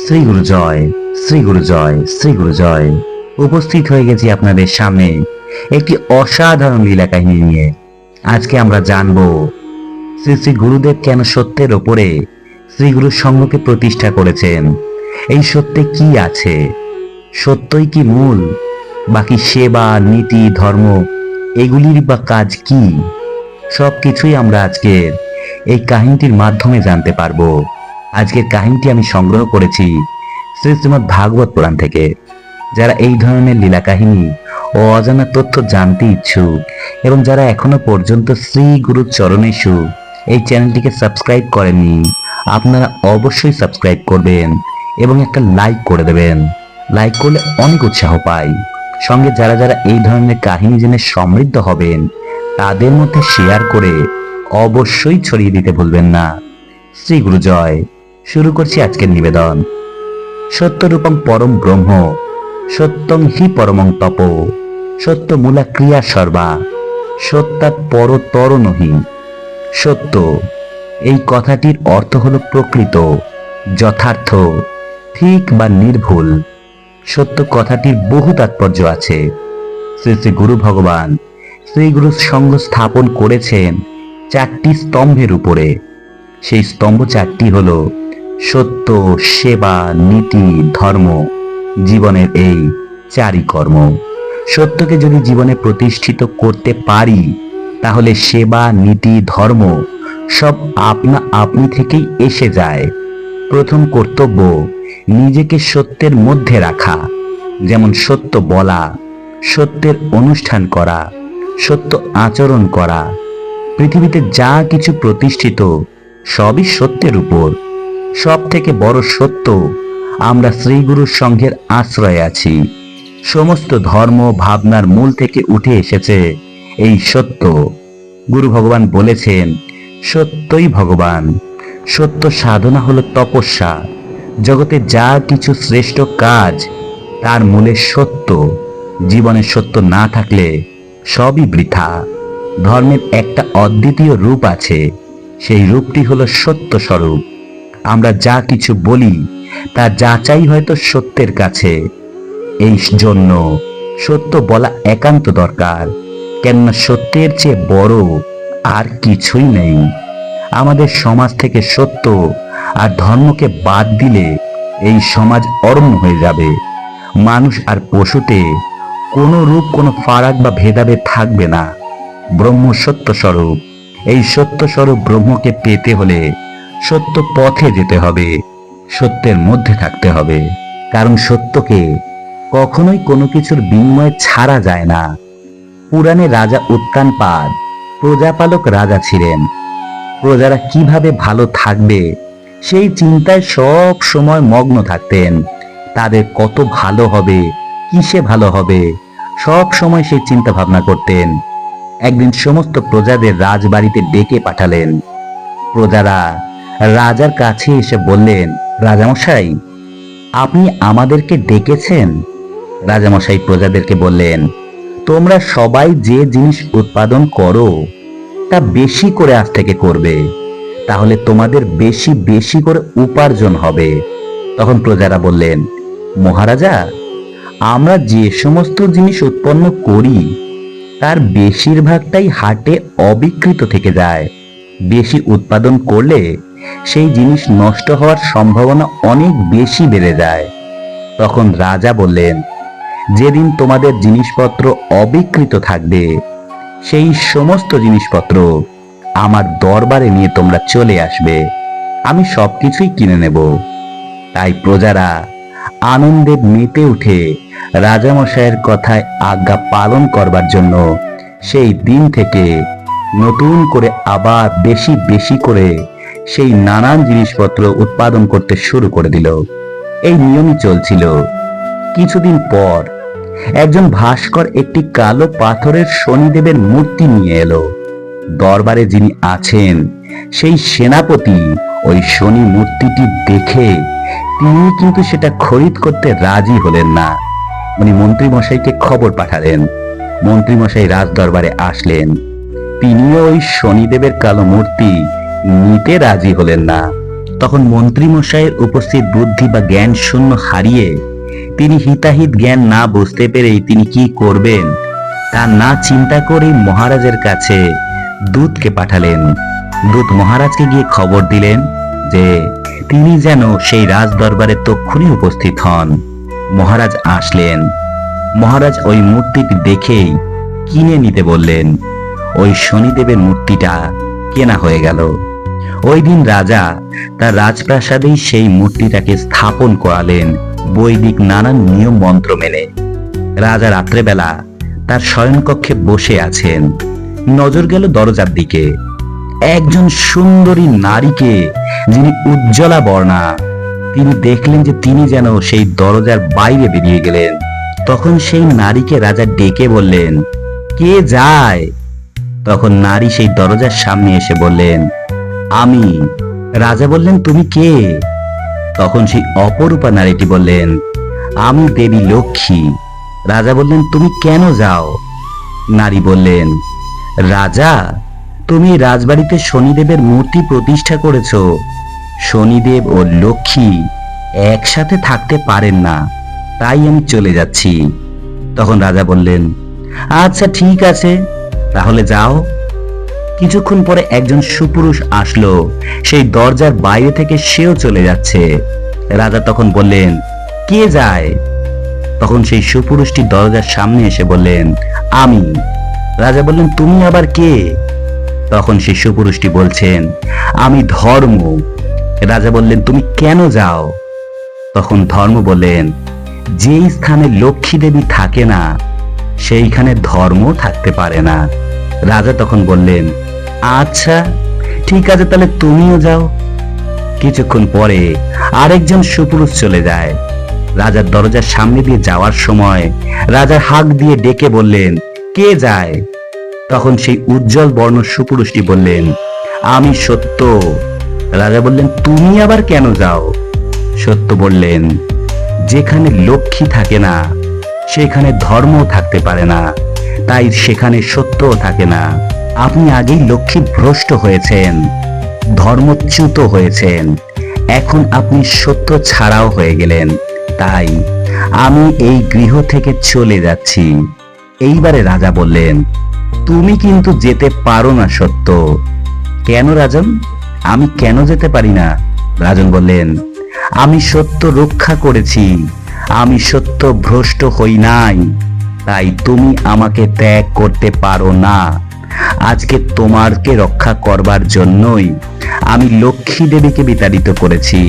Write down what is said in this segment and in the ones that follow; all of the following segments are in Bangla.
শ্রী গুরু জয়, শ্রী গুরু জয়, শ্রী গুরু জয়। উপস্থিত হয়ে গেছি আপনাদের সামনে একটি অসাধারণ লীলা কাহিনী নিয়ে। আজকে আমরা জানব শ্রী শ্রী গুরুদেব কেন সত্যের ওপরে শ্রী গুরু সংঘকে প্রতিষ্ঠা করেছেন। এই সত্যে কি আছে? সত্যই কি মূল, বাকি সেবা, নীতি, ধর্ম এগুলির বা কাজ কি? সবকিছুই আমরা আজকের এই কাহিনীটির মাধ্যমে জানতে পারবো। আজকের কাহিনীটি আমি সংগ্রহ করেছি শ্রীমদ্ ভাগবত পুরাণ থেকে। যারা এই ধরনের লীলা কাহিনী ও অজানা তথ্য জানতে ইচ্ছুক এবং যারা এখনো পর্যন্ত শ্রী গুরুর চরণেষু এই চ্যানেলটিকে সাবস্ক্রাইব করেননি, আপনারা অবশ্যই সাবস্ক্রাইব করবেন এবং একটা লাইক করে দেবেন। লাইক করলে অনেক উৎসাহ পাই। সঙ্গে যারা যারা এই ধরনের কাহিনী জেনে সমৃদ্ধ হবেন তাদের মধ্যে শেয়ার করে অবশ্যই ছড়িয়ে দিতে ভুলবেন না। শ্রী গুরু জয়। শুরু করছি আজকের নিবেদন। সত্যরূপং পরম ব্রহ্ম, সত্যং হি পরমং তপ, সত্য মূলা ক্রিয়া সর্বা, সত্যাৎ পরতর নহি। সত্য, এই কথাটির অর্থ হলো প্রকৃত, যথার্থ, ঠিক বা নির্ভুল। সত্য কথাটির বহু তাৎপর্য আছে। শ্রী শ্রী গুরু ভগবান শ্রী গুরু সংঘ স্থাপন করেছেন চারটি স্তম্ভের উপরে। সেই স্তম্ভ চারটি হলো সত্য, সেবা, নীতি, ধর্ম। জীবনের এই চারই কর্ম। সত্যকে যদি জীবনে প্রতিষ্ঠিত করতে পারি তাহলে সেবা, নীতি, ধর্ম সব আপনা আপনি থেকেই এসে যায়। প্রথম কর্তব্য নিজেকে সত্যের মধ্যে রাখা, যেমন সত্য বলা, সত্যের অনুষ্ঠান করা, সত্য আচরণ করা। পৃথিবীতে যা কিছু প্রতিষ্ঠিত সবই সত্যের উপর। সব থেকে বড় সত্য, আমরা শ্রীগুরুর সংঘের আশ্রয়ে আছি। সমস্ত ধর্ম ভাবনার মূল থেকে উঠে এসেছে এই সত্য। গুরু ভগবান বলেছেন, সত্যই ভগবান। সত্য সাধনা হলো তপস্যা। জগতে যা কিছু শ্রেষ্ঠ কাজ তার মূলে সত্য। জীবনে সত্য না থাকলে সবই বৃথা। ধর্মের একটা অদ্বিতীয় রূপ আছে, সেই রূপটি হলো সত্য স্বরূপ। আমরা যা কিছু বলি তা যাচাই হয়তো সত্যের কাছে। এই জন্য সত্য বলা একান্ত দরকার, কেননা সত্যের চেয়ে বড় আর কিছুই নেই। আমাদের সমাজ থেকে সত্য আর ধর্মকে বাদ দিলে এই সমাজ অরণ্য হয়ে যাবে। মানুষ আর পশুতে কোনো রূপ, কোনো ফারাক বা ভেদাভেদ থাকবে না। ব্রহ্ম সত্য স্বরূপ। এই সত্য স্বরূপ ব্রহ্মকে পেতে হলে সত্য পথে যেতে হবে, সত্যের মধ্যে থাকতে হবে। কারণ সত্যকে কখনোই কোনো কিছুর বিনিময়ে ছাড়া যায় না। পুরাণে রাজা উত্তানপাদ প্রজাপালক রাজা ছিলেন। প্রজারা কিভাবে ভালো থাকবে সেই চিন্তায় সব সময় মগ্ন থাকতেন। তাদের কত ভালো হবে, কিসে ভালো হবে, সব সময় সেই চিন্তা ভাবনা করতেন। একদিন সমস্ত প্রজাদের রাজবাড়িতে ডেকে পাঠালেন। প্রজারা রাজার কাছে এসে বললেন, রাজামশাই, আপনি আমাদেরকে ডেকেছেন? রাজামশাই প্রজাদেরকে বললেন, তোমরা সবাই যে জিনিস উৎপাদন করো তা বেশি করে আজ থেকে করবে, তাহলে তোমাদের বেশি বেশি করে উপার্জন হবে। তখন প্রজারা বললেন, মহারাজা, আমরা যে সমস্ত জিনিস উৎপন্ন করি তার বেশিরভাগটাই হাটে অবিকৃত থেকে যায়। বেশি উৎপাদন করলে সেই জিনিস নষ্ট হওয়ার সম্ভাবনা অনেক বেশি বেড়ে যায়। তখন রাজা বললেন, যেদিন তোমাদের জিনিসপত্র অবিকৃত থাকবে সেই সমস্ত জিনিসপত্র আমার দরবারে নিয়ে তোমরা চলে আসবে, আমি সবকিছুই কিনে নেব। তাই প্রজারা আনন্দে মেতে উঠে রাজামশাইয়ের কথায় আজ্ঞা পালন করবার জন্য সেই দিন থেকে নতুন করে আবার বেশি বেশি করে সেই নানান জিনিসপত্র উৎপাদন করতে শুরু করে দিল। এই নিয়মই চলছিল। কিছুদিন পর একজন ভাস্কর একটি কালো পাথরের শনিদেবের মূর্তি নিয়ে এলো। দরবারে যিনি আছেন সেই সেনাপতি ওই শনি মূর্তিটি দেখে তিনি কিন্তু সেটা খরিদ করতে রাজি হলেন না। উনি মন্ত্রী মশাইকে খবর পাঠালেন। মন্ত্রী মশাই রাজ দরবারে আসলেন। তিনিও ওই শনিদেবের কালো মূর্তি নিতে রাজি হলেন না। তখন মন্ত্রী মশাইয়ের উপস্থিত বুদ্ধি বা জ্ঞান শূন্য হারিয়ে তিনি হিতাহিত জ্ঞান না বুঝতে পেরেই তিনি কি করবেন তা না চিন্তা করেই মহারাজের কাছে দূতকে পাঠালেন। দূত মহারাজকে গিয়ে খবর দিলেন যে তিনি যেন সেই রাজ দরবারে তক্ষুনি উপস্থিত হন। মহারাজ আসলেন। মহারাজ ওই মূর্তিটি দেখেই কিনে নিতে বললেন। ওই শনিদেবের মূর্তিটা কেনা হয়ে গেল। ওই দিন রাজা তার রাজপ্রাসাদেই সেই মূর্তিটাকে স্থাপন করালেন বৈদিক নানান নিয়ম মন্ত্র মেনে। রাজা রাত্রেবেলা তার শয়নকক্ষে বসে আছেন। নজর গেল দরজার দিকে। একজন সুন্দরী নারীকে, যিনি উজ্জ্বলা বর্ণা, তিনি দেখলেন যে তিনি যেন সেই দরজার বাইরে বেরিয়ে গেলেন। তখন সেই নারীকে রাজা ডেকে বললেন, কে যায়? তখন নারী সেই দরজার সামনে এসে বললেন, আমি। রাজা বললেন, তুমি কে? তখন সেই অপরূপা নারীটি বললেন, আমি দেবী লক্ষ্মী। রাজা বললেন, তুমি কেন যাও? নারী বললেন, রাজা, তুমি রাজবাড়িতে শনিদেবের মূর্তি প্রতিষ্ঠা করেছ। শনিদেব ও লক্ষ্মী একসাথে থাকতে পারেন না, তাই আমি চলে যাচ্ছি। তখন রাজা বললেন, আচ্ছা ঠিক আছে, তাহলে যাও। কিছুক্ষণ পরে একজন সুপুরুষ আসলো। সেই দরজার বাইরে থেকে সেও চলে যাচ্ছে। রাজা তখন বললেন, কে যায়? তখন সেই সুপুরুষটি দরজার সামনে এসে বললেন, আমি। রাজা বললেন, তুমি আবার কে? তখন সেই সুপুরুষটি বলছেন, আমি ধর্ম। রাজা বললেন, তুমি কেন যাও? তখন ধর্ম বললেন, যেই স্থানে লক্ষ্মী দেবী থাকে না সেইখানে ধর্ম থাকতে পারে না। রাজা তখন বললেন, আচ্ছা ঠিক আছে, তাহলে তুমিও যাও। কিছুক্ষণ পরে আরেকজন সুপুরুষ চলে যায়। রাজার দরজার সামনে দিয়ে যাওয়ার সময় রাজার হাঁক দিয়ে ডেকে বললেন, কে যায়? তখন সেই উজ্জ্বল বর্ণ সুপুরুষটি বললেন, আমি সত্য। রাজা বললেন, তুমি আবার কেন যাও? সত্য বললেন, যেখানে লক্ষ্মী থাকে না সেখানে ধর্ম থাকতে পারে না, তাই সেখানে সত্যও থাকে না। আপনি আগেই লক্ষ্মী ভ্রষ্ট হয়েছেন, ধর্মচ্যুত হয়েছেন, এখন আপনি সত্য ছাড়াও হয়ে গেলেন, তাই আমি এই গৃহ থেকে চলে যাচ্ছি। এইবারে রাজা বললেন, তুমি কিন্তু যেতে পারো না সত্য। কেন রাজন? আমি কেন যেতে পারি না? রাজন বললেন, আমি সত্য রক্ষা করেছি, আমি সত্য ভ্রষ্ট হই নাই, তাই তুমি আমাকে ত্যাগ করতে পারো না। আজকে তোমাকে রক্ষা করবার জন্যই আমি লক্ষ্মী দেবীকে বিতাড়িত করেছি,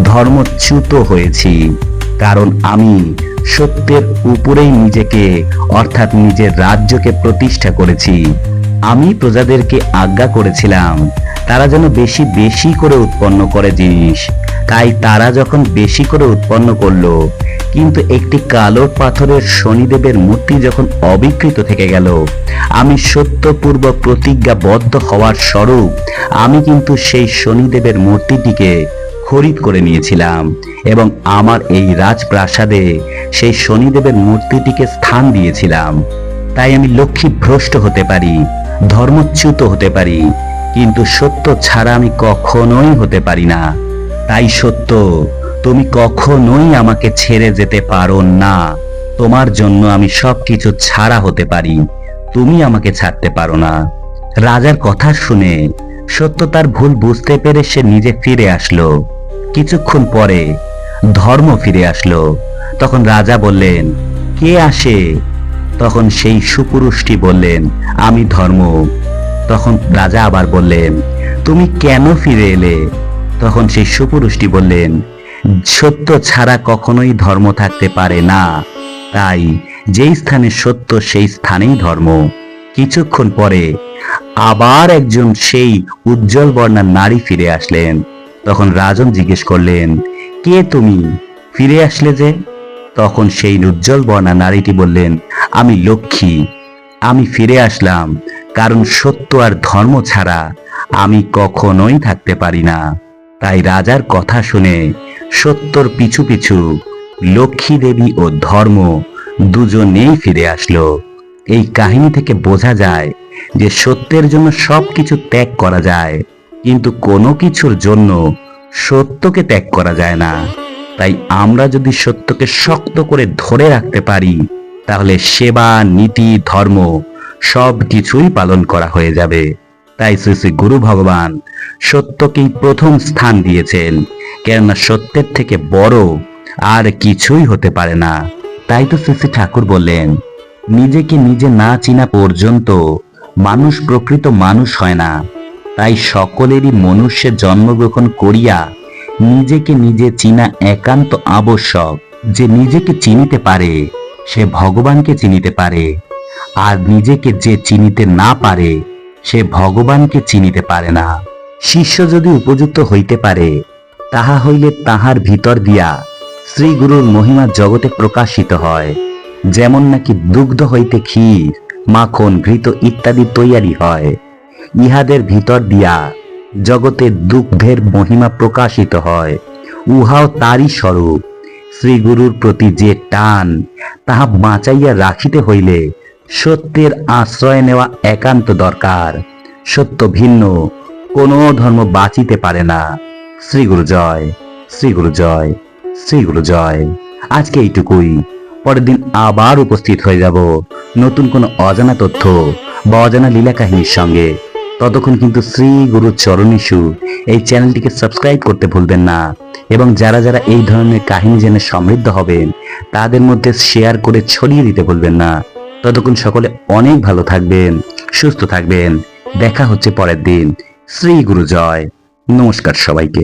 ধর্মচ্যুত হয়েছি, কারণ আমি সত্যের উপরেই নিজেকে অর্থাৎ নিজের রাজ্যকে প্রতিষ্ঠা করেছি। আমি প্রজাদেরকে আজ্ঞা করেছিলাম তারা যেন বেশি বেশি করে উৎপন্ন করে জিনিস, তাই তারা যখন বেশি করে উৎপন্ন করলো, কিন্তু একটি কালো পাথরের শনিদেবের মূর্তি যখন অবিকৃত থেকে গেল, আমি সত্যপূর্বক প্রতিজ্ঞাবদ্ধ হওয়ার স্বরূপ আমি কিন্তু সেই শনিদেবের মূর্তিটিকে খরিদ করে নিয়েছিলাম এবং আমার এই রাজপ্রাসাদে সেই শনিদেবের মূর্তিটিকে স্থান দিয়েছিলাম। তাই আমি লক্ষ্মী ভ্রষ্ট হতে পারি, ধর্মচ্যুত হতে পারি, কিন্তু সত্য ছাড়া আমি কখনোই হতে পারি না। তাই সত্য, তুমি কখনোই আমাকে ছেড়ে যেতে পারো না। তোমার জন্য আমি সবকিছু ছাড়া হতে পারি, তুমি আমাকে ছাড়তে পারো না। রাজার কথা শুনে সত্য তার ভুল বুঝতে পেরে সে নিজে ফিরে আসলো। কিছুক্ষণ পরে ধর্ম ফিরে আসলো। তখন রাজা বললেন, কে আসে? তখন সেই সুপুরুষটি বললেন, আমি ধর্ম। তখন রাজা আবার বললেন, তুমি কেন ফিরে এলে? তখন সেই সুপুরুষটি বললেন, সত্য ছাড়া কখনোই ধর্ম থাকতে পারে না, তাই যেই স্থানে সত্য সেই স্থানেই ধর্ম। কিছুক্ষণ পরে আবার একজন সেই উজ্জ্বল বর্ণা নারী ফিরে আসলেন। তখন রাজন জিজ্ঞেস করলেন, কে তুমি? ফিরে আসলে যে? তখন সেই উজ্জ্বল বর্ণা নারীটি বললেন, আমি লক্ষ্মী। আমি ফিরে আসলাম কারণ সত্য আর ধর্ম ছাড়া আমি কখনোই থাকতে পারি না। তাই রাজার কথা শুনে সত্যর পিছু পিছু লক্ষ্মী দেবী ও ধর্ম দুজনেই ফিরে আসলো। এই কাহিনী থেকে বোঝা যায় যে সত্যের জন্য সবকিছু ত্যাগ করা যায়, কিন্তু কোনো কিছুর জন্য সত্যকে ত্যাগ করা যায় না। তাই আমরা যদি সত্যকে শক্ত করে ধরে রাখতে পারি, তাহলে সেবা, নীতি, ধর্ম সব কিছুই পালন করা হয়ে যাবে। তাই শ্রী শ্রী গুরু ভগবান সত্যকেই প্রথম স্থান দিয়েছেন, কেননা সত্যের থেকে বড় আর কিছুই হতে পারে না। তাই তো শ্রী শ্রী ঠাকুর বললেন, নিজেকে নিজে না চিনা পর্যন্ত মানুষ প্রকৃত মানুষ হয় না। তাই সকলেরই মনুষ্যে জন্মগ্রহণ করিয়া নিজেকে নিজে চিনা একান্ত আবশ্যক। যে নিজেকে চিনিতে পারে সে ভগবানকে চিনিতে পারে, আর নিজেকে যে চিনিতে না পারে সে ভগবানকে চিনিতে পারে না। শিষ্য যদি উপযুক্ত হইতে পারে, তাহা হইলে তাহার ভিতর দিয়া শ্রী গুরুর মহিমা জগতে প্রকাশিত হয়। যেমন নাকি দুগ্ধ হইতে ক্ষীর, মাখন, ঘৃত ইত্যাদি তৈয়ারি হয়, ইহাদের ভিতর দিয়া জগতে দুগ্ধের মহিমা প্রকাশিত হয়। উহাও তারই স্বরূপ। শ্রী গুরুর প্রতি যে টান, তাহা বাঁচাইয়া রাখিতে হইলে সত্যের আশ্রয় নেওয়া একান্ত দরকার। সত্য ভিন্ন কোনো ধর্ম বাঁচিতে পারে না। শ্রী গুরু জয়, শ্রী গুরু জয়, শ্রী গুরু জয়। আজকে এইটুকুই। পরের দিন আবার উপস্থিত হয়ে যাব নতুন কোনো অজানা তথ্য বা অজানা লীলা কাহিনীর সঙ্গে। ততক্ষণ কিন্তু শ্রী গুরু চরণীষু এই চ্যানেলটিকে সাবস্ক্রাইব করতে ভুলবেন না, এবং যারা যারা এই ধরনের কাহিনী জেনে সমৃদ্ধ হবেন তাদের মধ্যে শেয়ার করে ছড়িয়ে দিতে ভুলবেন না। ততক্ষণ সকলে অনেক ভালো থাকবেন, সুস্থ থাকবেন। দেখা হচ্ছে পরের দিন। শ্রী গুরু জয়। নমস্কার সবাইকে।